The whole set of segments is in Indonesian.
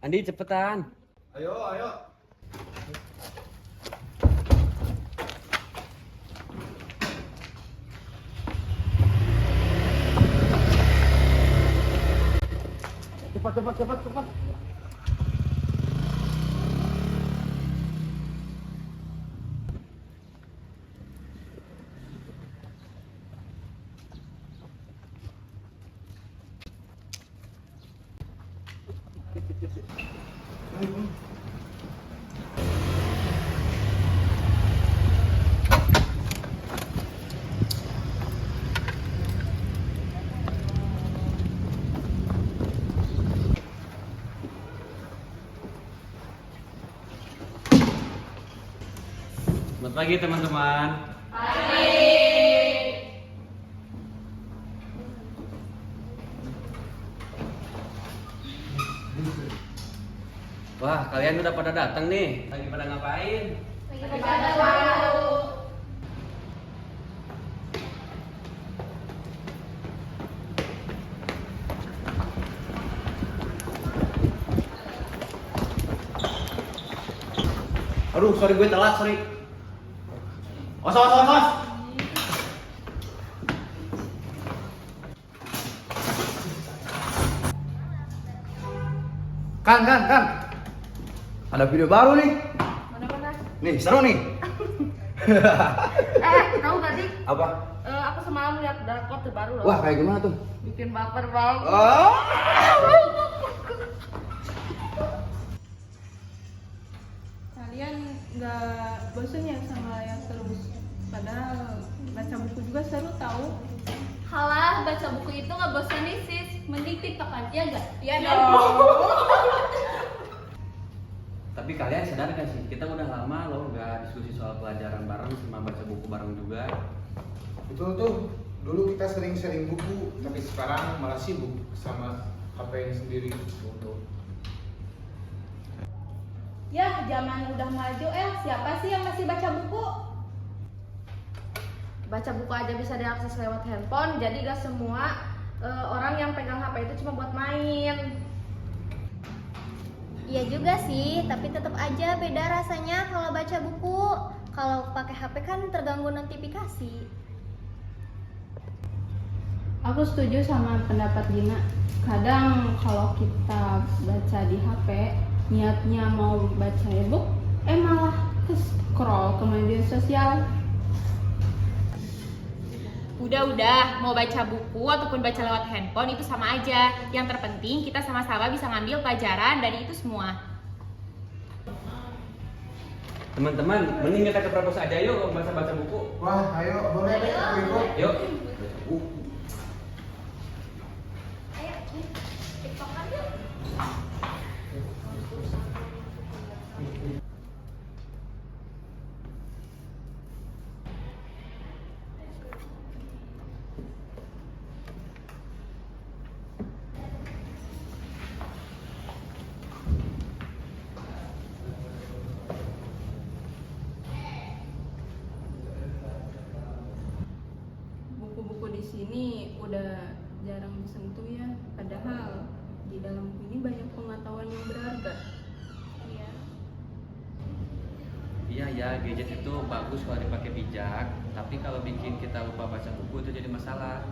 Andi cepetan. Ayo, ayo. Cepat. Selamat pagi teman-teman. Wah, kalian udah pada datang nih. Lagi pada ngapain? Aduh, sorry gue telat, sorry. Os. Kan. Ada video baru nih. Mana? Nih, seru nih. Tahu gak sih? Apa? Aku semalam lihat drakor terbaru loh. Wah, kayak gimana tuh? Bikin baper banget. Oh. Kalian nggak bosan ya sama yang terus? Padahal baca buku juga seru tahu. Halah, baca buku itu nggak bosanin sis. Mending tiktokan, ya nggak? Iya dong. Tapi kalian sadar gak sih, kita udah lama loh gak diskusi soal pelajaran bareng sama baca buku bareng juga. Betul tuh, dulu kita sering sharing buku, tapi sekarang malah sibuk sama HP sendiri. Betul. Ya, zaman udah maju, siapa sih yang masih baca buku? Baca buku aja bisa diakses lewat handphone, jadi gak semua orang yang pegang HP itu cuma buat main. Iya juga sih, tapi tetap aja beda rasanya kalau baca buku. Kalau pakai HP kan terganggu notifikasi. Aku setuju sama pendapat Gina. Kadang kalau kita baca di HP, niatnya mau baca e-book, malah scroll ke media sosial. Udah, mau baca buku ataupun baca lewat handphone itu sama aja. Yang terpenting kita sama-sama bisa ngambil pelajaran dari itu semua. Teman-teman, mending kita ke perpus aja yuk baca buku. Wah, ayo, boleh deh, ikut. Yuk. Ayo, tiktokan yuk. Buku-buku di sini udah jarang disentuh ya, padahal di dalam buku ini banyak pengetahuan yang berharga. Iya. Iya ya, gadget itu bagus kalau dipakai bijak, tapi kalau bikin kita lupa baca buku itu jadi masalah.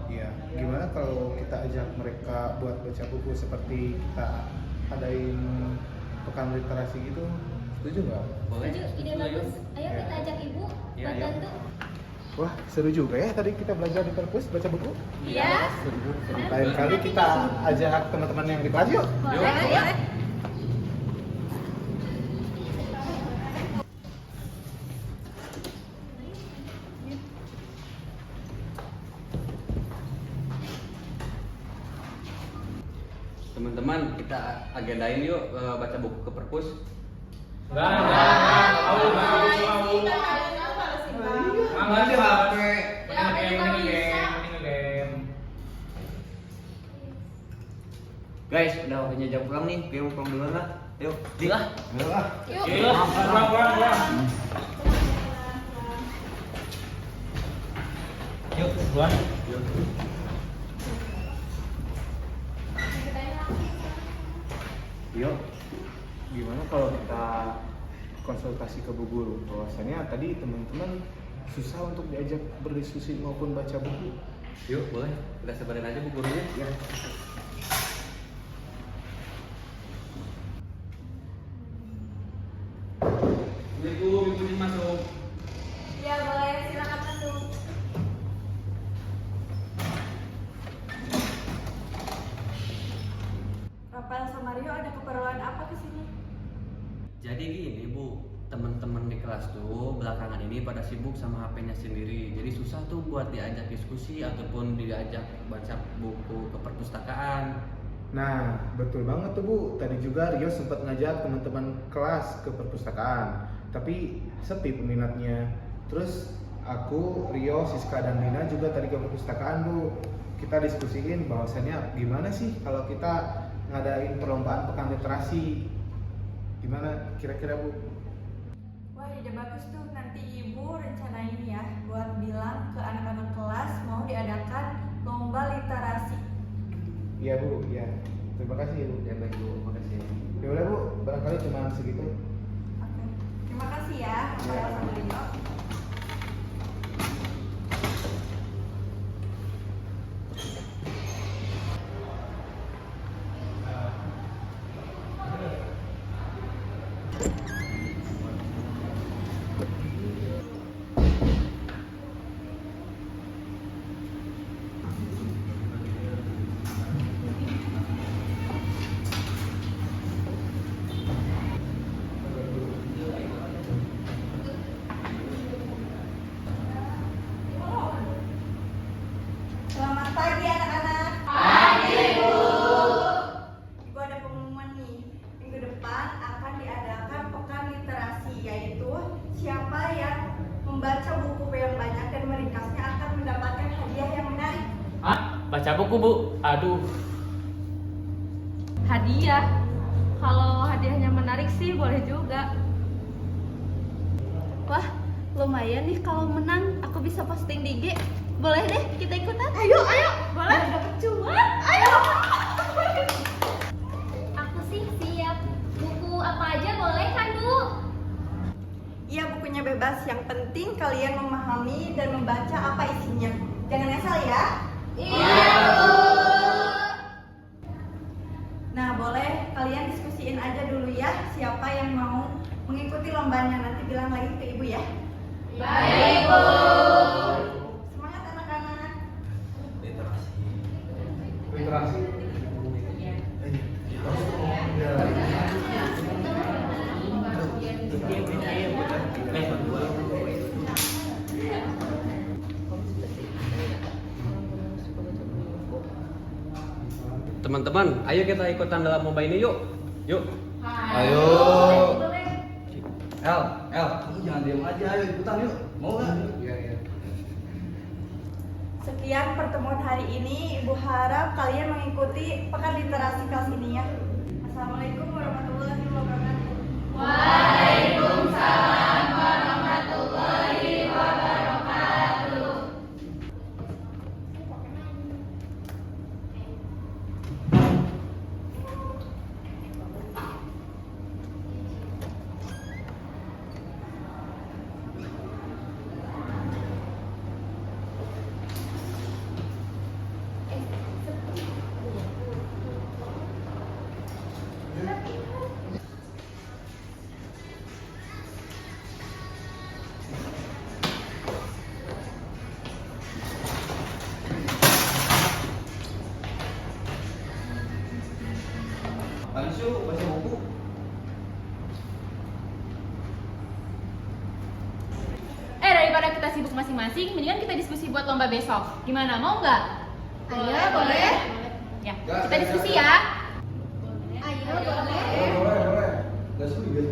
Iya, gimana kalau kita ajak mereka buat baca buku seperti kita adain pekan literasi gitu? Setuju nggak? Boleh? Setuju, ide Setuju. bagus. Ayo kita ajak ibu, Iya, buat ayo. bantu. Wah, seru juga ya tadi kita belajar di perpus baca buku. Iya. Lain kali kita ajak teman-teman yang di kelas yuk. Boleh, ayo. Teman-teman, kita agendain yuk baca buku ke perpus. Nanti HP. Guys, udah waktunya jam pulang nih. Gue mau pulang duluan lah. Yuk. Lah. Yuk. Yuk, pulang. Yuk, gimana kalau kita konsultasi ke Bu Guru? Bahwasannya tadi teman-teman susah untuk diajak berdiskusi maupun baca buku. Yuk, boleh. Kita sebarin aja Bu Gurunya. Ya. Assalamualaikum, Ibu masuk. Ya boleh, silakan masuk. Rafael sama Rio ada keperluan apa ke sini? Jadi gini Bu, teman-teman di kelas tuh belakangan ini pada sibuk sama HP-nya sendiri. Jadi susah tuh buat diajak diskusi ataupun diajak baca buku ke perpustakaan. Nah, betul banget tuh Bu. Tadi juga Rio sempat ngajak teman-teman kelas ke perpustakaan, tapi sepi peminatnya. Terus aku, Rio, Siska, dan Dina juga tadi ke perpustakaan Bu. Kita diskusiin bahwasannya gimana sih kalau kita ngadain perlombaan pekan literasi. Gimana kira-kira Bu? Wah, ide bagus tuh. Nanti ibu rencanain ya buat bilang ke anak-anak kelas mau diadakan lomba literasi. Iya Bu, ya. Terima kasih Bu. Ya baik Bu, makasih. Ya udah Bu, barangkali cuma segitu. Oke. Terima kasih ya, Rafael sama Rio. Selamat pagi anak-anak. Pagi Bu. Ibu ada pengumuman nih. Minggu depan akan diadakan pekan literasi, yaitu siapa yang membaca buku yang banyak dan meringkasnya akan mendapatkan hadiah yang menarik. Ah, baca buku Bu. Aduh. Hadiah. Kalau hadiahnya menarik sih boleh juga. Wah, lumayan nih kalau menang aku bisa posting di IG. Boleh deh kita ikutan? Ayo. Boleh dapat cuan. Ayo. Aku sih siap. Buku apa aja boleh kan Bu? Iya, bukunya bebas. Yang penting kalian memahami dan membaca apa isinya. Jangan ngasal ya. Iya Bu. Nah, boleh kalian diskusiin aja dulu ya siapa yang mau mengikuti lombanya. Nanti bilang lagi ke ibu ya. Baik Bu. Semangat anak-anak. Literasi. Teman-teman, ayo kita ikutan dalam lomba ini yuk. Yuk. Ayo. El, kamu jangan diam aja, ayo ikutan yuk. Mau nggak? Iya. Sekian pertemuan hari ini. Ibu harap kalian mengikuti pekan literasi kelas ini ya. Assalamualaikum warahmatullahi wabarakatuh. Waalaikumsalam warahmatullahi wabarakatuh. Paling yuk baca buku. Daripada kita sibuk masing-masing, mendingan kita diskusi buat lomba besok. Gimana, mau nggak? Ayo boleh. Ya, kita diskusi ya. Ayo boleh. Boleh. Gak setuju.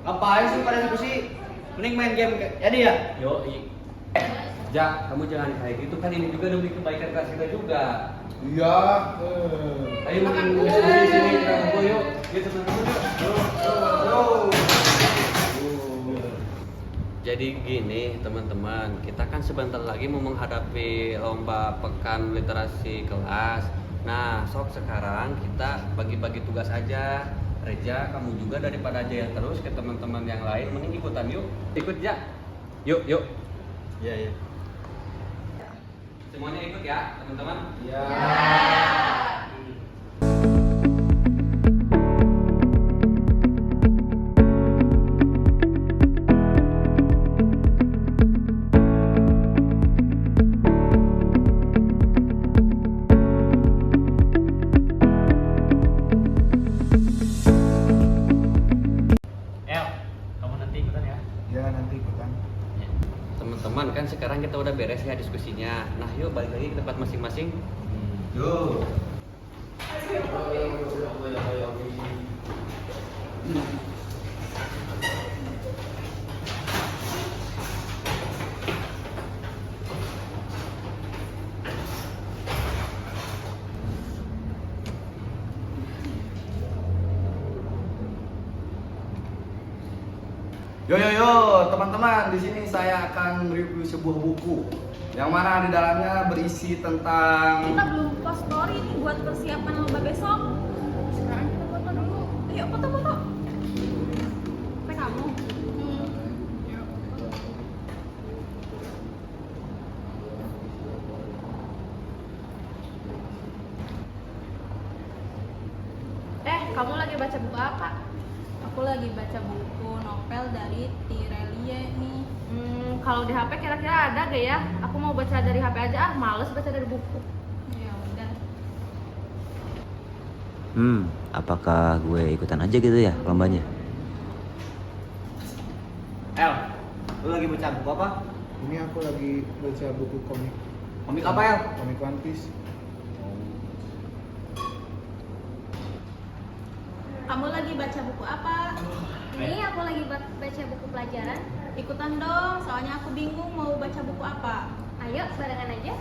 Ngapain sih pada diskusi? Mending main game jadi ya? Yo, Jak, kamu jangan kayak gitu kan, ini juga demi kebaikan kelas kita juga. Iya. Ayo makin diskusi sini, kita ngobrol yuk. Yuk teman-teman yuk. Jadi gini teman-teman, kita kan sebentar lagi mau menghadapi lomba pekan literasi kelas. Nah, sok sekarang kita bagi-bagi tugas aja. Reja, kamu juga daripada jahil terus ke teman-teman yang lain, mending ikutan yuk. Ikut ya. Yuk, yuk. Iya, iya. Semuanya ikut ya, teman-teman. Ya. El, kamu nanti ikutan ya. Ya nanti ikutan. Teman-teman, kan sekarang kita udah beres ya diskusinya. Nah, yuk balik lagi ke tempat masing-masing. Yo. Yo yo yo, teman-teman, di sini saya akan review sebuah buku yang mana di dalamnya berisi tentang Kita belum post story nih buat persiapan lomba besok. Sekarang kita foto dulu. Ayo foto-foto. Sampai kamu. Kamu lagi baca buku apa? Aku lagi baca buku novel dari Tirelie nih. Kalau di HP kira-kira ada gak ya? Aku mau baca dari HP aja, males baca dari buku. Ya udah. Apakah gue ikutan aja gitu ya lombanya? El, lu lagi baca buku apa? Ini aku lagi baca buku komik. Komik apa, El? Komik One Piece. Kamu lagi baca buku apa? Ini aku lagi baca buku pelajaran. Ikutan dong, soalnya aku bingung mau baca buku apa. Ayo, barengan aja.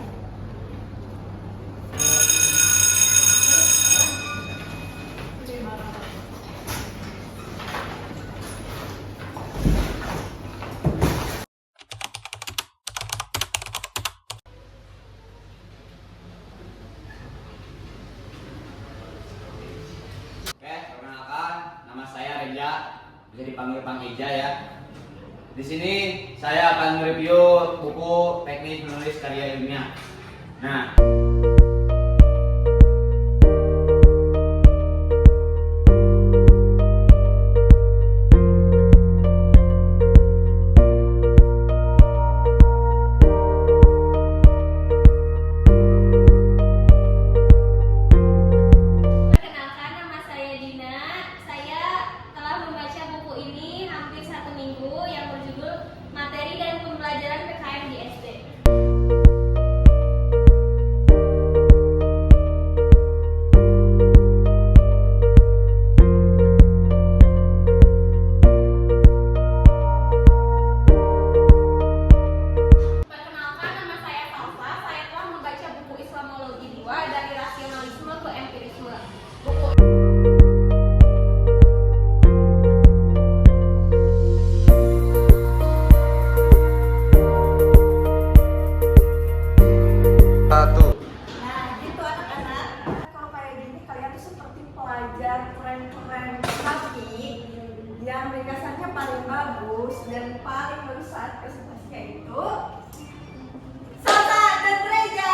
Oke, perkenalkan, nama saya Reja, bisa dipanggil Bang Eja ya. Di sini saya akan mereview buku teknik menulis karya ilmiah. Nah, Perkenalkan, nama saya Dina. Saya telah membaca buku ini hampir 1 minggu yang berjudul Materi dan Pembelajaran PKM di SD. Perkenalkan, nama saya Salsa. Saya telah membaca buku Islamologi 2 dari rasionalisme ke empirisme. Buku satu. Nah, gitu anak-anak. Kalau kayak gini kalian tuh seperti pelajar keren-keren, tapi yang ringkasannya paling bagus dan paling bagus saat presentasinya itu Salsa dan Reja.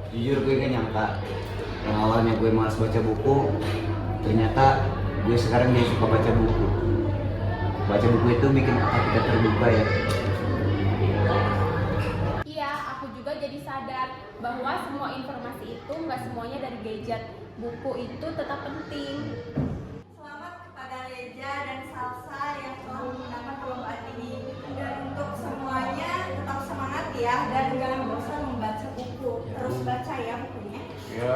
Jujur gue gak nyangka yang awalnya gue malas baca buku, ternyata gue sekarang jadi suka baca buku. Baca buku itu bikin otak kita terbuka ya. Iya, aku juga jadi sadar bahwa semua informasi itu nggak semuanya dari gadget. Buku itu tetap penting. Selamat kepada Reja dan Salsa yang telah memenangkan perlombaan ini. Dan untuk semuanya tetap semangat ya dan jangan bosan membaca buku. Terus baca ya bukunya. Yo.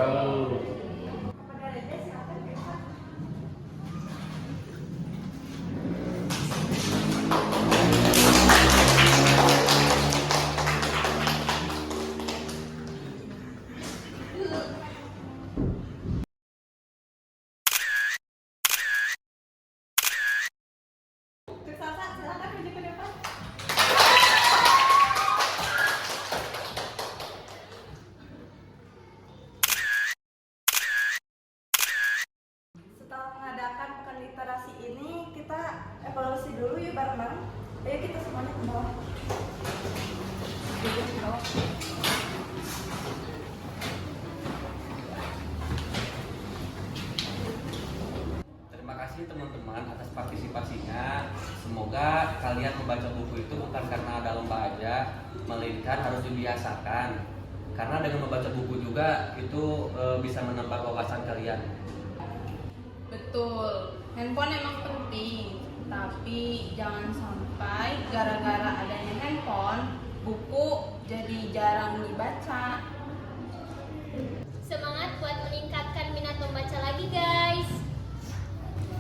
bareng-bareng. Ayo kita semuanya ke bawah. Duduk ke bawah. Terima kasih teman-teman atas partisipasinya. Semoga kalian membaca buku itu bukan karena ada lomba aja, melainkan harus dibiasakan. Karena dengan membaca buku juga itu bisa menambah wawasan kalian. Betul, handphone emang penting, tapi jangan sampai gara-gara adanya handphone, buku jadi jarang dibaca. Semangat buat meningkatkan minat membaca lagi guys.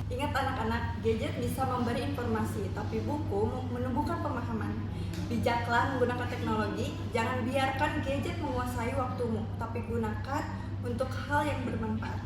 Ingat anak-anak, gadget bisa memberi informasi, tapi buku menumbuhkan pemahaman. Bijaklah menggunakan teknologi, jangan biarkan gadget menguasai waktumu, tapi gunakan untuk hal yang bermanfaat.